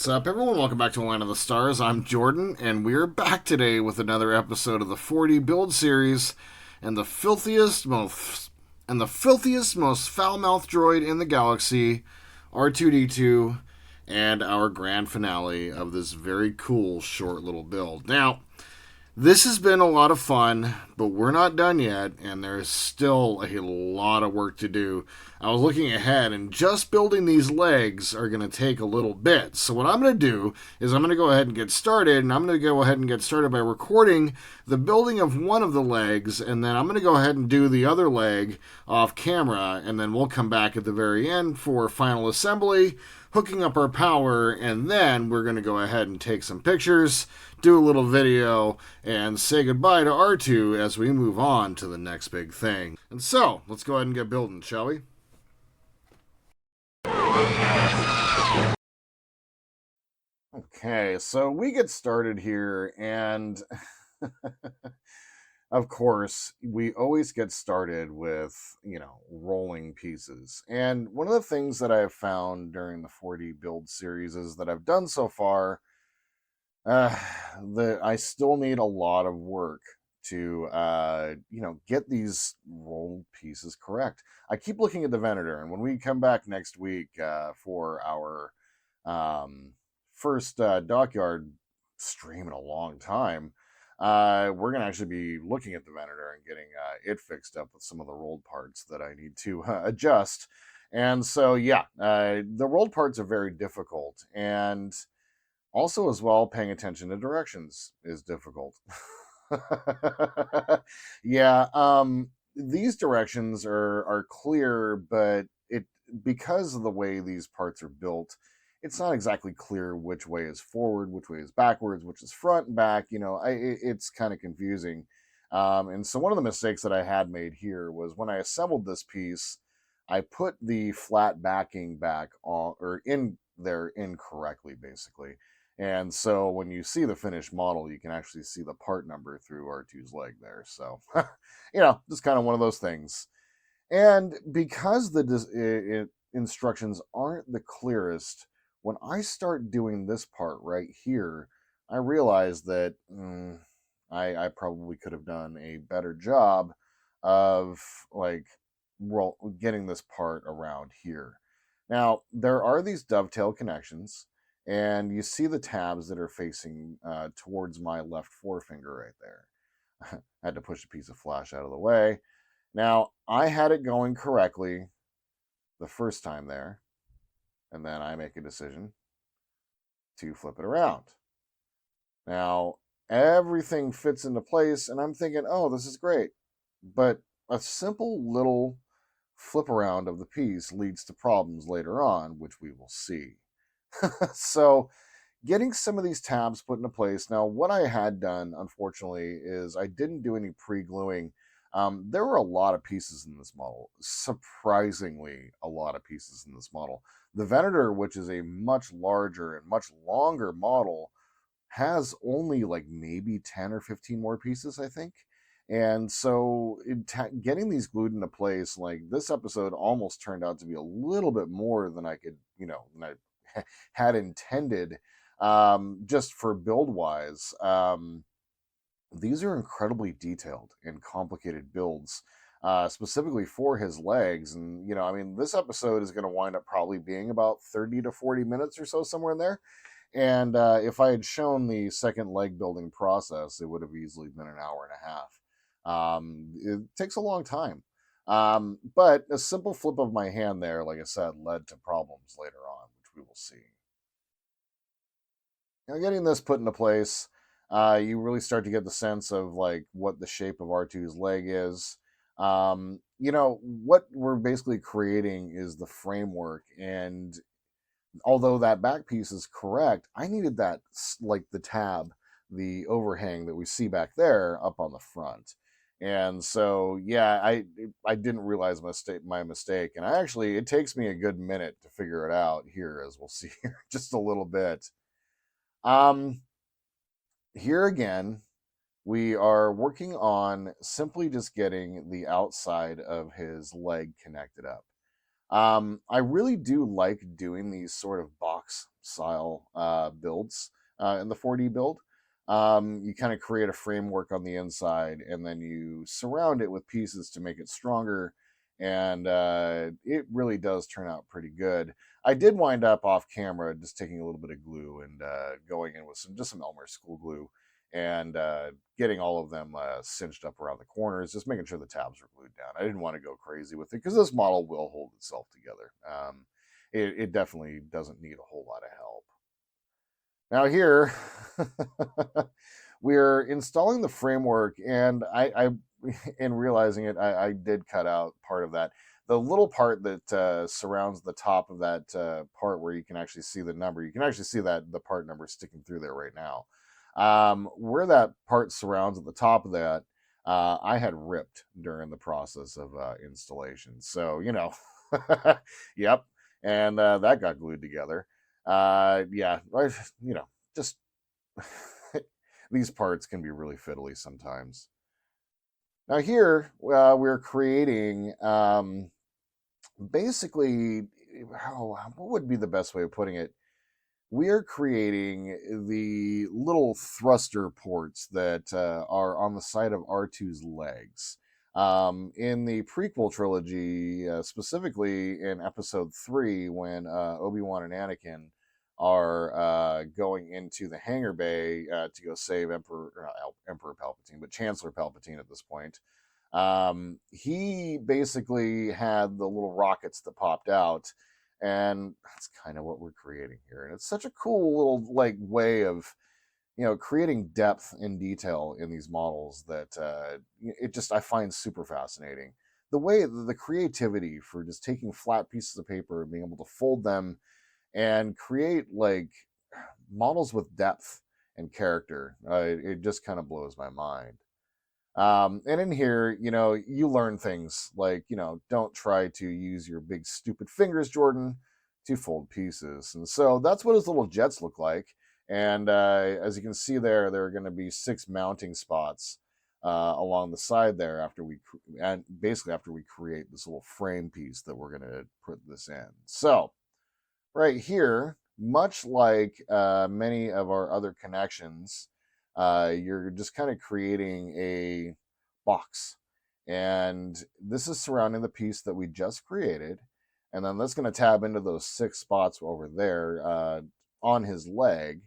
What's up, everyone? Welcome back to Land of the Stars. I'm Jordan, and we're back today with another episode of the 4D build series, and the filthiest, most foul-mouthed droid in the galaxy, R2-D2, and our grand finale of this very cool short little build. Now, this has been a lot of fun, but we're not done yet, and there's still a lot of work to do. I was looking ahead, and just building these legs are going to take a little bit. So what I'm going to do is I'm going to go ahead and get started, and I'm going to go ahead and get started by recording the building of one of the legs, and then I'm going to go ahead and do the other leg off camera, and then we'll come back at the very end for final assembly, hooking up our power, and then we're going to go ahead and take some pictures, do a little video, and say goodbye to R2 as we move on to the next big thing. And so, let's go ahead and get building, shall we? Okay, so we get started here, and of course, we always get started with, rolling pieces. And one of the things that I've found during the 4D build series is that I've done so far, uh, that I still need a lot of work to, get these rolled pieces correct. I keep looking at the Venator, and when we come back next week for our um, first dockyard stream in a long time, we're going to actually be looking at the Venator and getting it fixed up with some of the rolled parts that I need to adjust. And so, yeah, the rolled parts are very difficult. And also, as well, paying attention to directions is difficult. Yeah, these directions are clear, but it because of the way these parts are built, it's not exactly clear which way is forward, which way is backwards, which is front and back. It's kind of confusing. And so one of the mistakes that I had made here was when I assembled this piece, I put the flat backing back on or in there incorrectly, basically. And so when you see the finished model, you can actually see the part number through R2's leg there. So, just kind of one of those things. And because the instructions aren't the clearest, when I start doing this part right here, I realize that I probably could have done a better job of like getting this part around here. Now, there are these dovetail connections, and you see the tabs that are facing towards my left forefinger right there. I had to push a piece of flash out of the way. Now, I had it going correctly the first time there, and then I make a decision to flip it around. Now, everything fits into place, and I'm thinking, oh, this is great. But a simple little flip around of the piece leads to problems later on, which we will see. So, getting some of these tabs put into place. Now, what I had done, unfortunately, is I didn't do any pre-gluing. There were a lot of pieces in this model, surprisingly a lot of pieces in this model. The Venator, which is a much larger and much longer model, has only like maybe 10 or 15 more pieces, I think. And so getting these glued into place, like this episode almost turned out to be a little bit more than I could, than I had intended, just for build wise. These are incredibly detailed and complicated builds, specifically for his legs. And, this episode is going to wind up probably being about 30 to 40 minutes or so, somewhere in there. And if I had shown the second leg building process, it would have easily been an hour and a half. It takes a long time. But a simple flip of my hand there, like I said, led to problems later on, which we will see. Now, getting this put into place, you really start to get the sense of like what the shape of R2's leg is. What we're basically creating is the framework, and although that back piece is correct, I needed that, like the tab, the overhang that we see back there up on the front. And so, yeah, I didn't realize my mistake. And it takes me a good minute to figure it out here, as we'll see here just a little bit. Um, Here again, we are working on simply just getting the outside of his leg connected up. I really do like doing these sort of box style builds in the 4D build. You kind of create a framework on the inside, and then you surround it with pieces to make it stronger. And it really does turn out pretty good. I did wind up off camera just taking a little bit of glue and going in with some Elmer school glue and getting all of them cinched up around the corners, just making sure the tabs were glued down. I didn't want to go crazy with it because this model will hold itself together. It definitely doesn't need a whole lot of help. Now here, we're installing the framework, and in realizing it, I did cut out part of that. The little part that surrounds the top of that part where you can actually see the number, you can actually see that the part number sticking through there right now. Where that part surrounds at the top of that, I had ripped during the process of installation. So, yep. And that got glued together. Yeah, just these parts can be really fiddly sometimes. Now here we're creating basically what would be the best way of putting it? We are creating the little thruster ports that are on the side of R2's legs. In the prequel trilogy, specifically in episode 3, when Obi-Wan and Anakin are going into the hangar bay to go save Emperor Palpatine, but Chancellor Palpatine at this point, he basically had the little rockets that popped out, and that's kind of what we're creating here. And it's such a cool little way of creating depth and detail in these models that it just I find super fascinating. The way the creativity for just taking flat pieces of paper and being able to fold them and create models with depth and character, it just kind of blows my mind. And in here, you learn things like, don't try to use your big stupid fingers, Jordan, to fold pieces. And so that's what his little jets look like. And as you can see there are going to be 6 mounting spots along the side there and basically after we create this little frame piece that we're going to put this in. So right here, much like many of our other connections, you're just kind of creating a box. And this is surrounding the piece that we just created. And then that's going to tab into those 6 spots over there on his leg,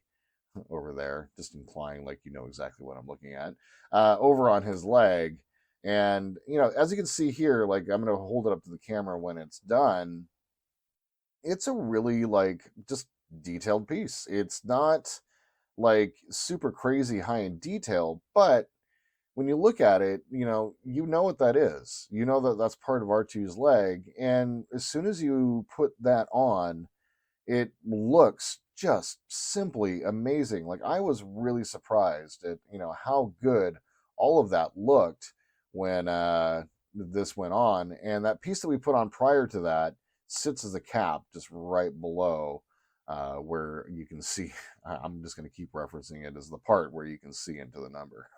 over there, just implying like you know exactly what I'm looking at, over on his leg. And, as you can see here, like I'm going to hold it up to the camera when it's done. It's a really just detailed piece. It's not super crazy high in detail, but when you look at it, you know what that is. You know that that's part of R2's leg, and as soon as you put that on, it looks just simply amazing. Like I was really surprised at how good all of that looked when this went on, and that piece that we put on prior to that sits as a cap just right below where you can see. I'm just going to keep referencing it as the part where you can see into the number.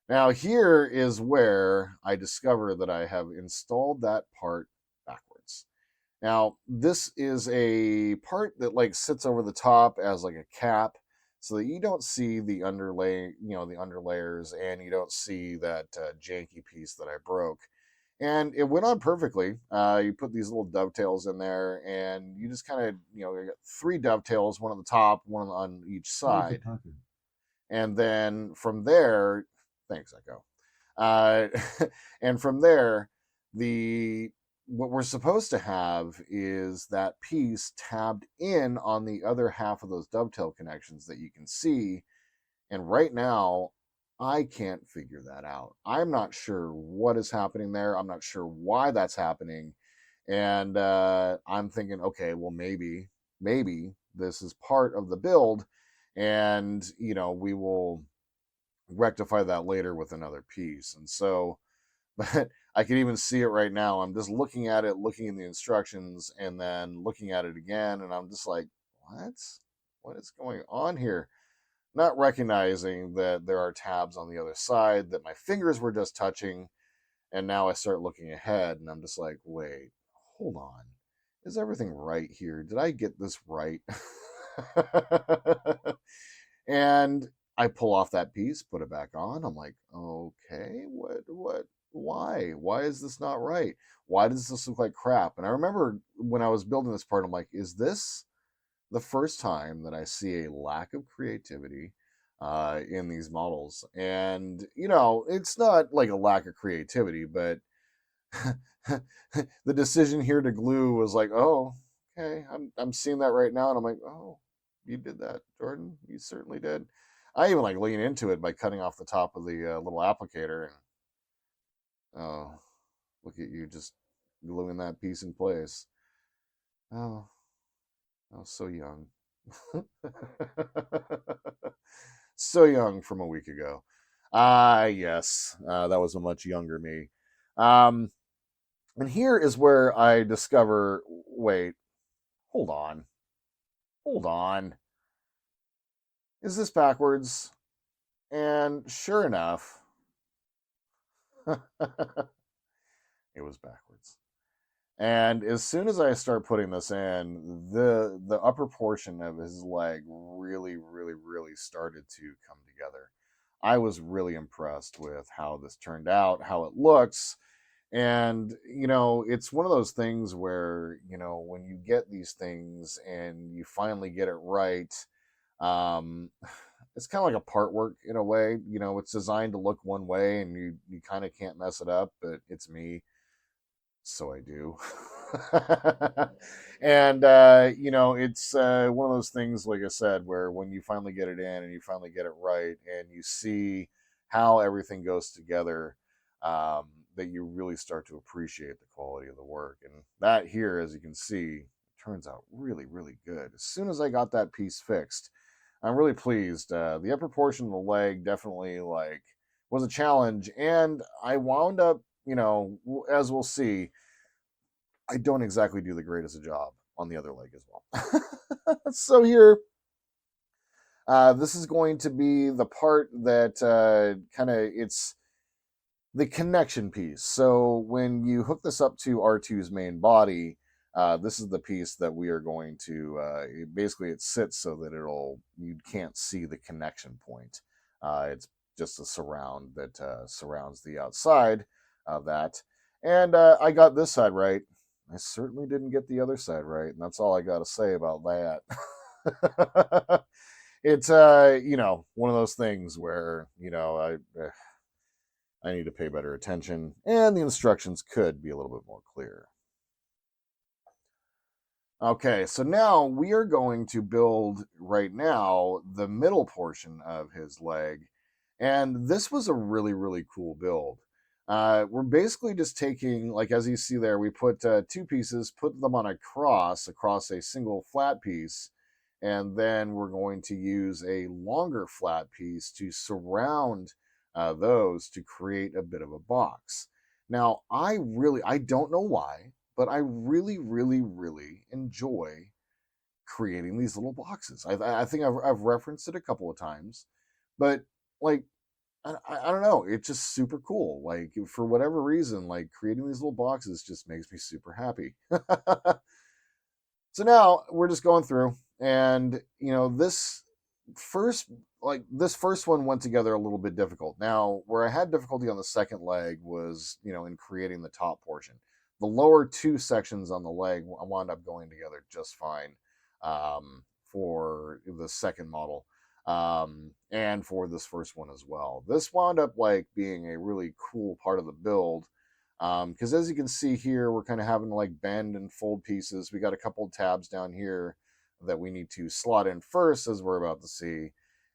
Now here is where I discover that I have installed that part backwards. Now, this is a part that sits over the top as a cap so that you don't see the underlay, the underlayers, and you don't see that janky piece that I broke. And it went on perfectly. You put these little dovetails in there, and you just kind of, you got 3 dovetails, one on the top, one on each side. And then from there, thanks, Echo. And from there, what we're supposed to have is that piece tabbed in on the other half of those dovetail connections that you can see. And right now, I can't figure that out. I'm not sure what is happening there. I'm not sure why that's happening. And I'm thinking, okay, well, maybe this is part of the build. And, we will rectify that later with another piece. And so, but I can even see it right now. I'm just looking at it, looking in the instructions, and then looking at it again, and I'm just like, what is going on here? Not recognizing that there are tabs on the other side that my fingers were just touching, And now I start looking ahead and I'm just like, wait, hold on. Is everything right here? Did I get this right? And I pull off that piece, put it back on. I'm like, okay, why is this not right? Why does this look like crap? And I remember when I was building this part, I'm like, is this the first time that I see a lack of creativity in these models? And, it's not like a lack of creativity, but the decision here to glue was like, oh, okay, I'm seeing that right now, and I'm like, oh, you did that, Jordan. You certainly did. I even like lean into it by cutting off the top of the little applicator, and oh, look at you just gluing that piece in place. Oh, I was so young. So young from a week ago. Yes, that was a much younger me. Um, and here is where I discover, wait, hold on. Hold on. Is this backwards? And sure enough, it was backwards. And as soon as I start putting this in, the upper portion of his leg really, really, really started to come together. I was really impressed with how this turned out, how it looks. And, it's one of those things where, when you get these things and you finally get it right, um, it's kind of like a part work in a way. It's designed to look one way and you kind of can't mess it up, but it's me, so I do. And it's one of those things, like I said, where when you finally get it in and you finally get it right and you see how everything goes together, um, that you really start to appreciate the quality of the work. And that here, as you can see, turns out really, really good. As soon as I got that piece fixed, I'm really pleased. The upper portion of the leg definitely was a challenge, and I wound up, as we'll see, I don't exactly do the greatest a job on the other leg as well. So here, this is going to be the part that kind of it's the connection piece. So when you hook this up to R2's main body, this is the piece that we are going to basically it sits so that you can't see the connection point. It's just a surround that surrounds the outside of that. And I got this side right. I certainly didn't get the other side right, and that's all I got to say about that. It's one of those things where I need to pay better attention, and the instructions could be a little bit more clear. Okay, so now we are going to build right now the middle portion of his leg. And this was a really, really cool build. We're basically just taking, like as you see there, we put two pieces, put them on a cross across a single flat piece. And then we're going to use a longer flat piece to surround those to create a bit of a box. Now, I don't know why, but I really, really, really enjoy creating these little boxes. I think I've referenced it a couple of times, but like, I don't know, it's just super cool. Like, for whatever reason, like creating these little boxes just makes me super happy. So now we're just going through, and first this first one went together a little bit difficult. Now, where I had difficulty on the second leg was, in creating the top portion. The lower two sections on the leg wound up going together just fine, for the second model, and for this first one as well. This wound up like being a really cool part of the build, because as you can see here, we're kind of having to like bend and fold pieces. We got a couple of tabs down here that we need to slot in first, as we're about to see.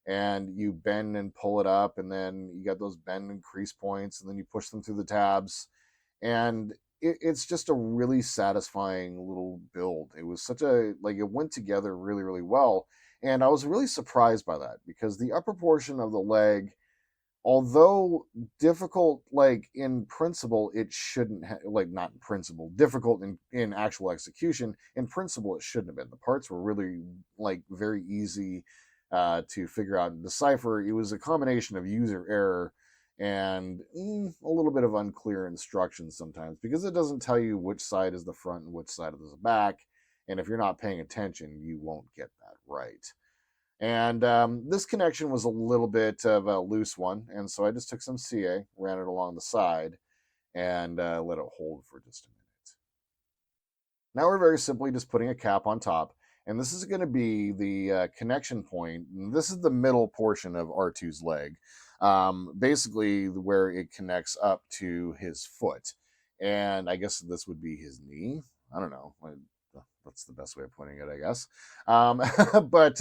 And you bend and pull it up, and then you got those bend and crease points, and then you push them through the tabs. And it's just a really satisfying little build. It was it went together really, really well. And I was really surprised by that, because the upper portion of the leg, although difficult, like in principle, it shouldn't not in principle, difficult in actual execution. In principle, it shouldn't have been. The parts were really like very easy to figure out and decipher. It was a combination of user error and a little bit of unclear instructions sometimes because it doesn't tell you which side is the front and which side is the back. And if you're not paying attention, you won't get that right. And this connection was a little bit of a loose one. And so I just took some CA, ran it along the side, and let it hold for just a minute. Now we're very simply just putting a cap on top. And this is going to be the connection point. This is the middle portion of R2's leg, basically where it connects up to his foot. And I guess this would be his knee. I don't know. That's the best way of putting it, I guess. But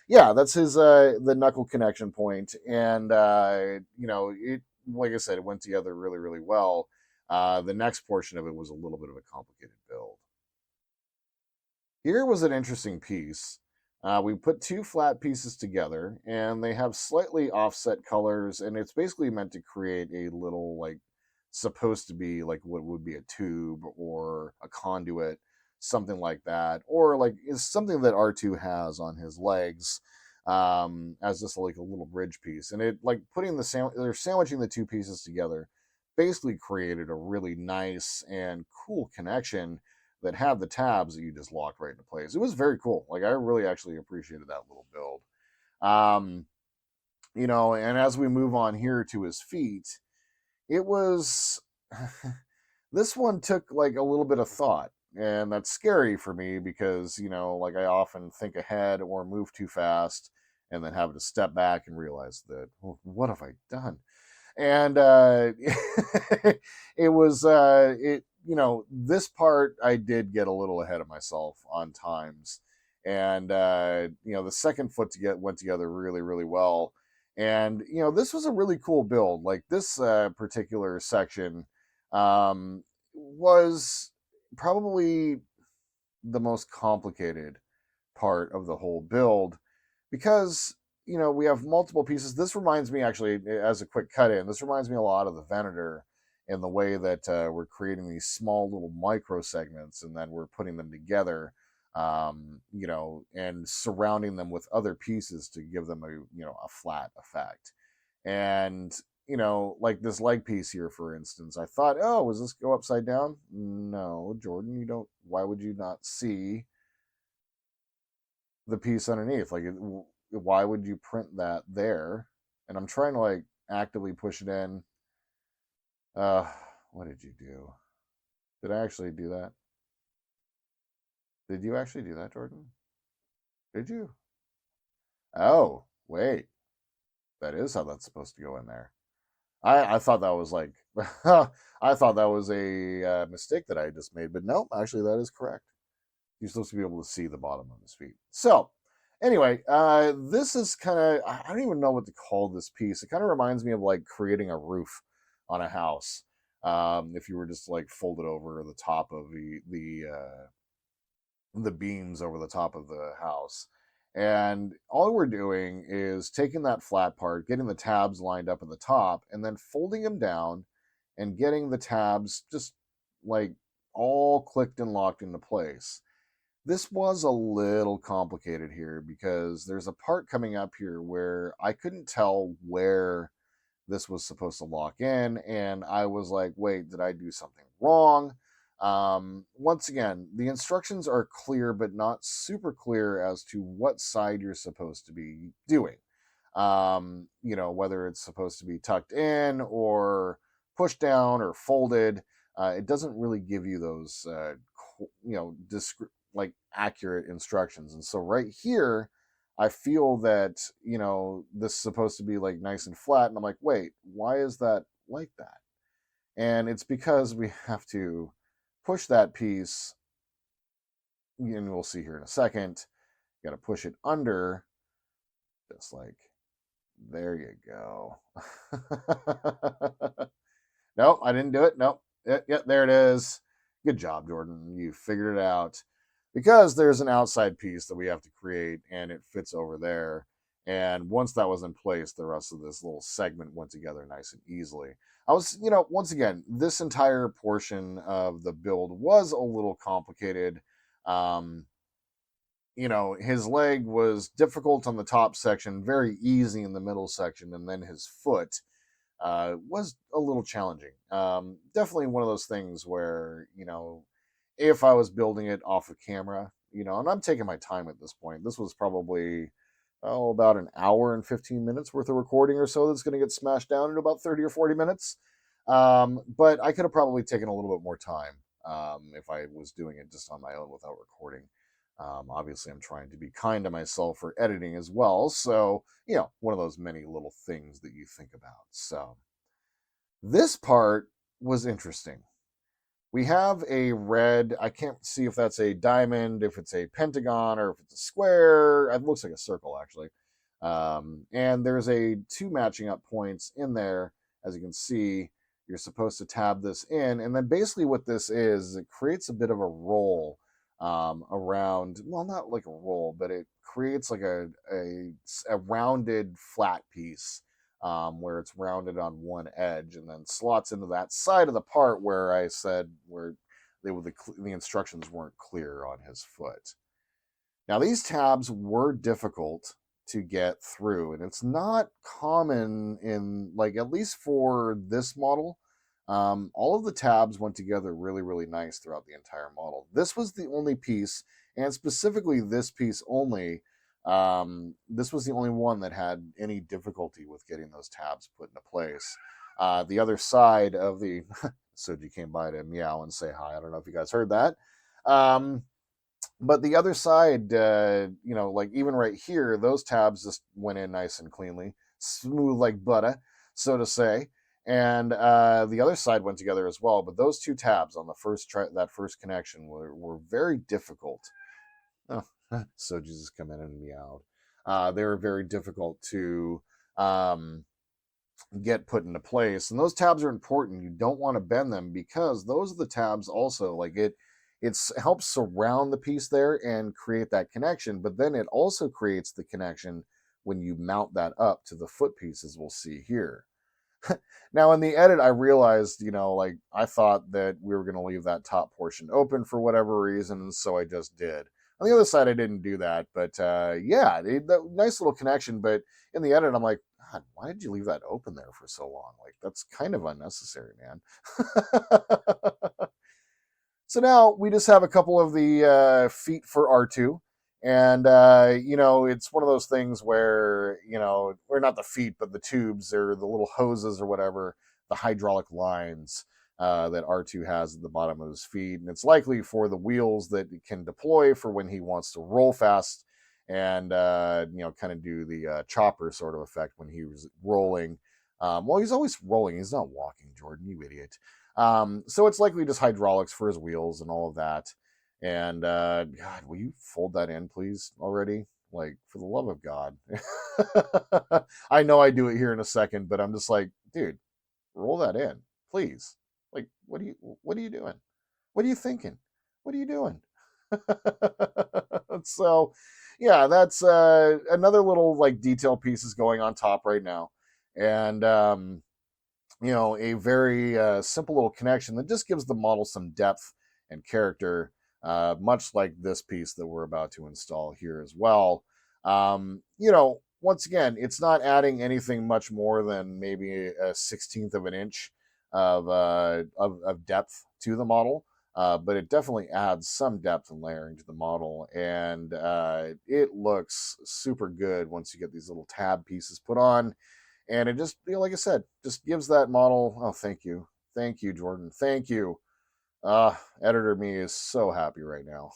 yeah, that's his the knuckle connection point. And, it, like I said, it went together really, really well. The next portion of it was a little bit of a complicated build. Here was an interesting piece. We put two flat pieces together, and they have slightly offset colors, and it's basically meant to create a little, like, supposed to be like what would be a tube or a conduit, something like that, or like is something that R2 has on his legs, as just like a little bridge piece. And it like putting they're sandwiching the two pieces together, basically created a really nice and cool connection that had the tabs that you just locked right into place. It was very cool. Like I really actually appreciated that little build. Um, and as we move on here to his feet, it was this one took like a little bit of thought, and that's scary for me because like I often think ahead or move too fast and then have to step back and realize that, well, what have I done? And it was this part I did get a little ahead of myself on times. And the second foot to get went together really, really well. And this was a really cool build. Like this particular section was probably the most complicated part of the whole build because we have multiple pieces. This reminds me, actually, as a quick cut in, this reminds me a lot of the Venator in the way that we're creating these small little micro segments and then we're putting them together, and surrounding them with other pieces to give them a flat effect. And like this leg piece here, for instance, I thought, oh, was this go upside down? No, Jordan, you don't. Why would you not see the piece underneath? Like, why would you print that there? And I'm trying to like actively push it in. Uh, what did you do? Did I actually do that? Did you actually do that, Jordan? Did you? Oh, wait. That is how that's supposed to go in there. I thought that was like, I thought that was a mistake that I just made, but no, actually, that is correct. You're supposed to be able to see the bottom of his feet. So, anyway, this is kind of, I don't even know what to call this piece. It kind of reminds me of like creating a roof on a house. If you were just like folded over the top of the beams over the top of the house. And all we're doing is taking that flat part, getting the tabs lined up at the top, and then folding them down and getting the tabs just like all clicked and locked into place. This was a little complicated here because there's a part coming up here where I couldn't tell where this was supposed to lock in, and I was like, wait, did I do something wrong? Once again, the instructions are clear but not super clear as to what side you're supposed to be doing. Whether it's supposed to be tucked in or pushed down or folded. It doesn't really give you those like accurate instructions. And so right here, I feel that this is supposed to be like nice and flat, and I'm like, wait, why is that like that? And it's because we have to push that piece, and we'll see here in a second. You got to push it under, just like there you go. Nope, I didn't do it. Nope. Yeah, there it is. Good job, Jordan. You figured it out. Because there's an outside piece that we have to create, and it fits over there. And once that was in place, the rest of this little segment went together nice and easily. I was, once again, this entire portion of the build was a little complicated. Um, his leg was difficult on the top section, very easy in the middle section, and then his foot was a little challenging. Definitely one of those things where, if I was building it off of camera, and I'm taking my time at this point. This was probably about an hour and 15 minutes worth of recording or so that's going to get smashed down in about 30 or 40 minutes. But I could have probably taken a little bit more time if I was doing it just on my own without recording. Obviously, I'm trying to be kind to myself for editing as well. So, one of those many little things that you think about. So, this part was interesting. We have a red, I can't see if that's a diamond, if it's a pentagon, or if it's a square. It looks like a circle, actually. And there's two matching up points in there. As you can see, you're supposed to tab this in. And then basically what this is, it creates a bit of a roll around, well, not like a roll, but it creates like a rounded flat piece where it's rounded on one edge and then slots into that side of the part where I said where the instructions weren't clear on his foot. Now, these tabs were difficult to get through, and it's not common in, like, at least for this model. All of the tabs went together really, really nice throughout the entire model. This was the only piece, and specifically this piece only, this was the only one that had any difficulty with getting those tabs put into place. The other side of the Soji came by to meow and say hi. I don't know if you guys heard that. But the other side, like even right here, those tabs just went in nice and cleanly, smooth like butter, so to say. And the other side went together as well. But those two tabs on the that first connection were very difficult. Oh, so Jesus come in and meowed. They were very difficult to get put into place, and those tabs are important. You don't want to bend them because those are the tabs also, like it helps surround the piece there and create that connection, but then it also creates the connection when you mount that up to the foot pieces we'll see here. Now in the edit I realized, like I thought that we were going to leave that top portion open for whatever reason, and so I just did. On the other side I didn't do that, but that nice little connection. But in the edit I'm like, God, why did you leave that open there for so long? Like, that's kind of unnecessary, man. So now we just have a couple of the feet for R2. And, it's one of those things where, or not the feet, but the tubes or the little hoses or whatever, the hydraulic lines that R2 has at the bottom of his feet. And it's likely for the wheels that he can deploy for when he wants to roll fast and, kind of do the chopper sort of effect when he was rolling. Well, he's always rolling. He's not walking, Jordan, you idiot. So it's likely just hydraulics for his wheels and all of that. And God, will you fold that in, please, already? Like, for the love of God. I know I do it here in a second, but I'm just like, dude, roll that in, please. Like, what are you doing? What are you thinking? What are you doing? So, yeah, that's another little like detail piece is going on top right now. And a very simple little connection that just gives the model some depth and character, much like this piece that we're about to install here as well. Once again, it's not adding anything much more than maybe a 16th of an inch of depth to the model, but it definitely adds some depth and layering to the model, and it looks super good once you get these little tab pieces put on. And it just, like I said, just gives that model. Oh, thank you. Thank you, Jordan. Thank you. Editor me is so happy right now.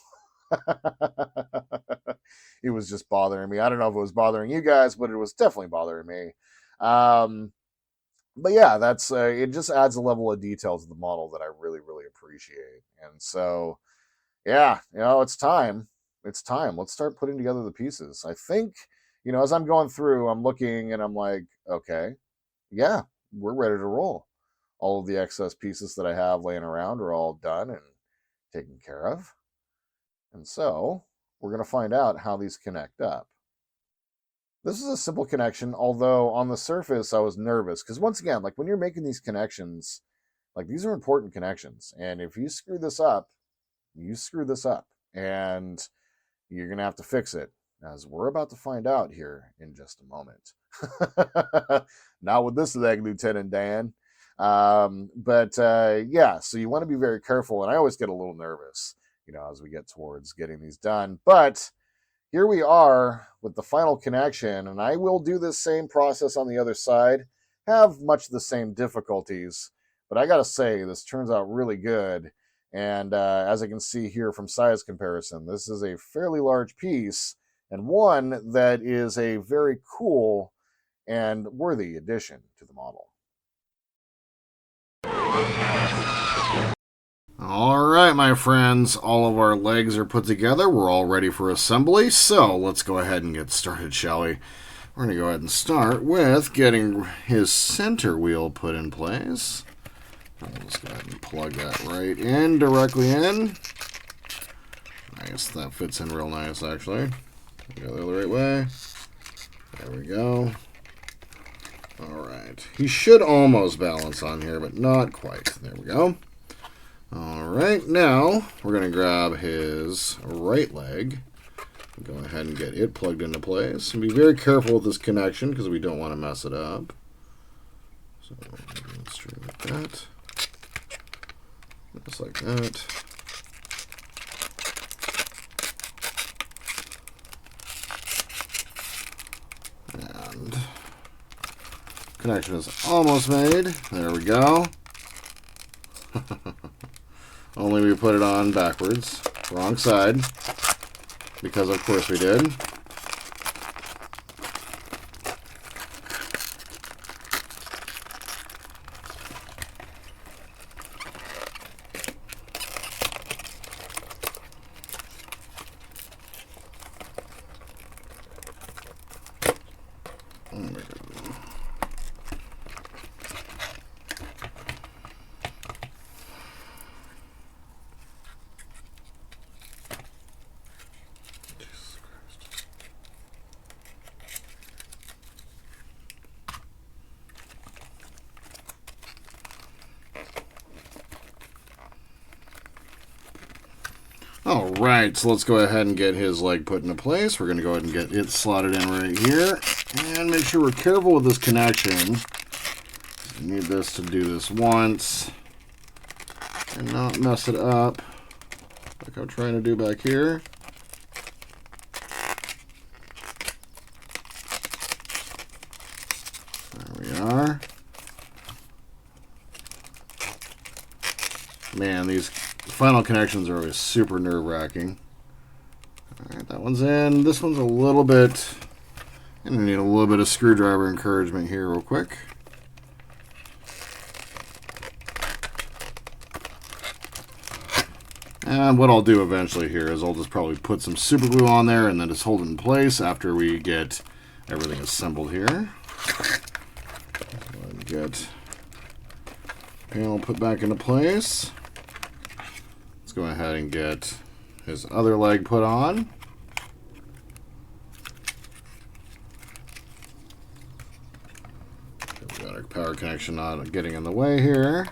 It was just bothering me. I don't know if it was bothering you guys, but it was definitely bothering me. But yeah, that's it just adds a level of detail to the model that I really, really appreciate. And so, yeah, it's time. It's time. Let's start putting together the pieces. I think, as I'm going through, I'm looking and I'm like, okay, yeah, we're ready to roll. All of the excess pieces that I have laying around are all done and taken care of. And so we're going to find out how these connect up. This is a simple connection, although on the surface I was nervous because once again, like when you're making these connections, like these are important connections. And if you screw this up, and you're going to have to fix it, as we're about to find out here in just a moment. Not with this leg, Lieutenant Dan. Yeah, so you want to be very careful. And I always get a little nervous, as we get towards getting these done. But here we are with the final connection, and I will do this same process on the other side, have much the same difficulties, but I gotta say, this turns out really good. And as I can see here from size comparison, this is a fairly large piece, and one that is a very cool and worthy addition to the model. All right, my friends, all of our legs are put together. We're all ready for assembly, so let's go ahead and get started, shall we? We're going to go ahead and start with getting his center wheel put in place. We'll just go ahead and plug that right in, directly in. I guess that fits in real nice, actually. Go the right way. There we go. All right. He should almost balance on here, but not quite. There we go. All right, now we're going to grab his right leg. Go ahead and get it plugged into place. And be very careful with this connection because we don't want to mess it up. So let's try like that. Just like that. And connection is almost made. There we go. Only we put it on backwards. Wrong side. Because of course we did. Alright, so let's go ahead and get his leg put into place. We're going to go ahead and get it slotted in right here. And make sure we're careful with this connection. We need this to do this once. And not mess it up. Like I'm trying to do back here. There we are. Man, these final connections are always super nerve-wracking. Alright, that one's in. This one's a little bit... I'm going to need a little bit of screwdriver encouragement here real quick. And what I'll do eventually here is I'll just probably put some super glue on there and then just hold it in place after we get everything assembled here. Go ahead and get the panel put back into place. Go ahead and get his other leg put on. We got our power connection not getting in the way here.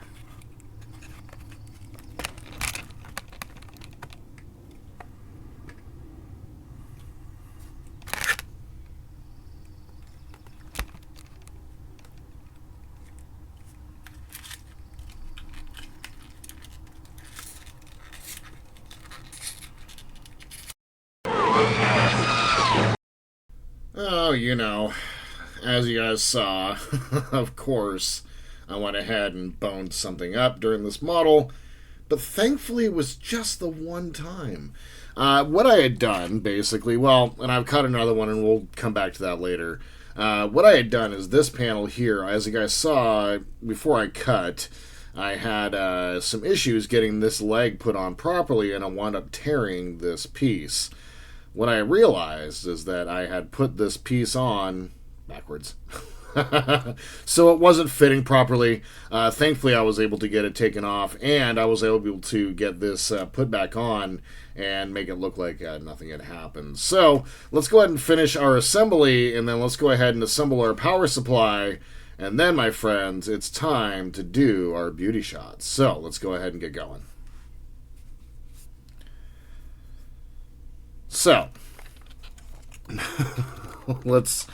Oh, as you guys saw, of course, I went ahead and boned something up during this model, but thankfully it was just the one time. What I had done, basically, and I've cut another one and we'll come back to that later. What I had done is this panel here, as you guys saw, before I cut, I had some issues getting this leg put on properly and I wound up tearing this piece. What I realized is that I had put this piece on backwards. So it wasn't fitting properly. Thankfully, I was able to get it taken off, and I was able to get this put back on and make it look like nothing had happened. So let's go ahead and finish our assembly, and then let's go ahead and assemble our power supply. And then, my friends, it's time to do our beauty shots. So let's go ahead and get going. So, let's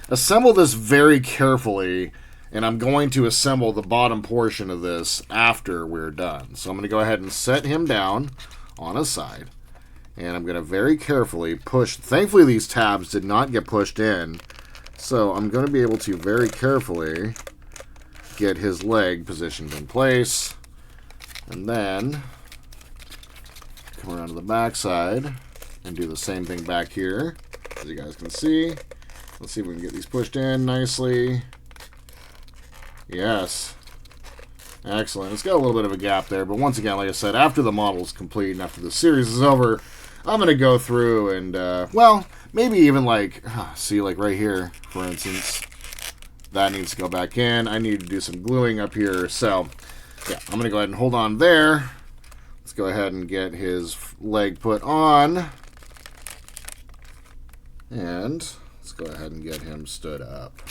assemble this very carefully, and I'm going to assemble the bottom portion of this after we're done. So I'm going to go ahead and set him down on a side, and I'm going to very carefully push. Thankfully, these tabs did not get pushed in, so I'm going to be able to very carefully get his leg positioned in place, and then come around to the back side and do the same thing back here, as you guys can see. Let's see if we can get these pushed in nicely. Yes. Excellent. It's got a little bit of a gap there, but once again, like I said, after the model's complete and after the series is over, I'm going to go through and, well, maybe even like, see, like right here, for instance, that needs to go back in. I need to do some gluing up here. So, yeah, I'm going to go ahead and hold on there. Let's go ahead and get his leg put on. And let's go ahead and get him stood up.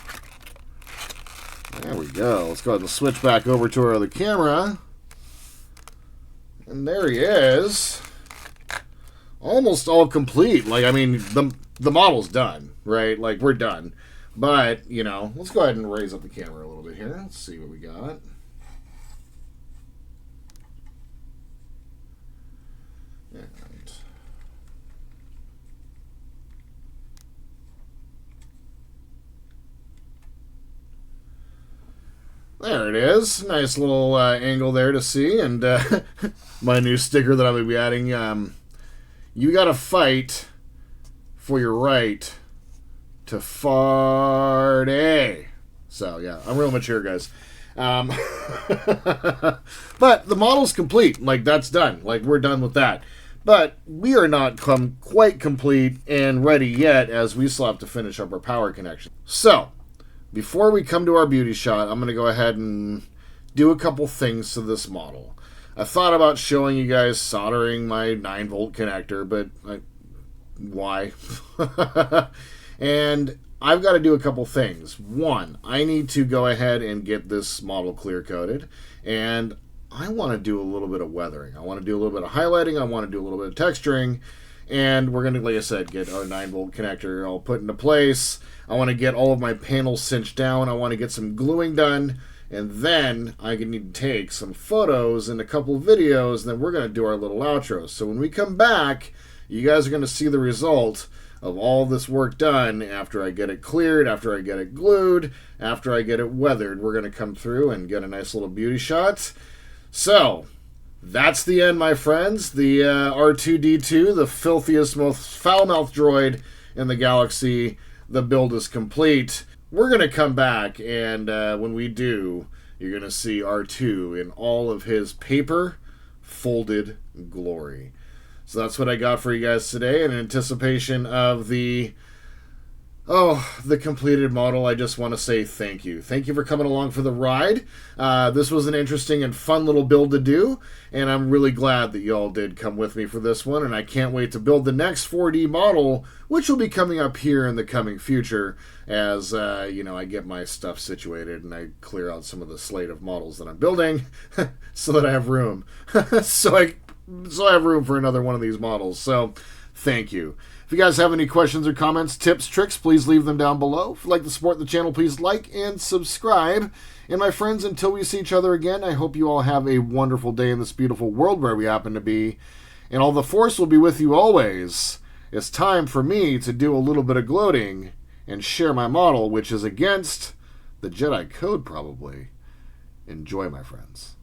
There we go. Let's go ahead and switch back over to our other camera. And there he is. Almost all complete. Like, I mean, the model's done, right? Like, we're done. But, you know, let's go ahead and raise up the camera a little bit here. Let's see what we got. And there it is. Nice little angle there to see. And my new sticker that I'm going to be adding. You got to fight for your right to party. So, yeah, I'm real mature, guys. But the model's complete. Like, that's done. Like, we're done with that. But we are not quite complete and ready yet, as we still have to finish up our power connection. So, before we come to our beauty shot, I'm going to go ahead and do a couple things to this model. I thought about showing you guys soldering my 9-volt connector, but why? And I've got to do a couple things. One, I need to go ahead and get this model clear coated, and I want to do a little bit of weathering. I want to do a little bit of highlighting. I want to do a little bit of texturing, and we're going to, like I said, get our 9-volt connector all put into place. I want to get all of my panels cinched down. I want to get some gluing done, and then I need to take some photos and a couple of videos, and then we're going to do our little outro. So when we come back, you guys are going to see the result of all this work done after I get it cleared, after I get it glued, after I get it weathered. We're going to come through and get a nice little beauty shot. So, that's the end, my friends. The R2-D2, the filthiest, most foul-mouthed droid in the galaxy. The build is complete. We're going to come back, and when we do, you're going to see R2 in all of his paper-folded glory. So that's what I got for you guys today. In anticipation of the completed model, I just want to say thank you. Thank you for coming along for the ride. This was an interesting and fun little build to do, and I'm really glad that you all did come with me for this one, and I can't wait to build the next 4D model, which will be coming up here in the coming future as, I get my stuff situated and I clear out some of the slate of models that I'm building so that I have room. So I have room for another one of these models. So, thank you. If you guys have any questions or comments, tips, tricks, please leave them down below. If you'd like to support the channel, please like and subscribe. And my friends, until we see each other again, I hope you all have a wonderful day in this beautiful world where we happen to be. And all the Force will be with you always. It's time for me to do a little bit of gloating and share my model, which is against the Jedi Code, probably. Enjoy, my friends.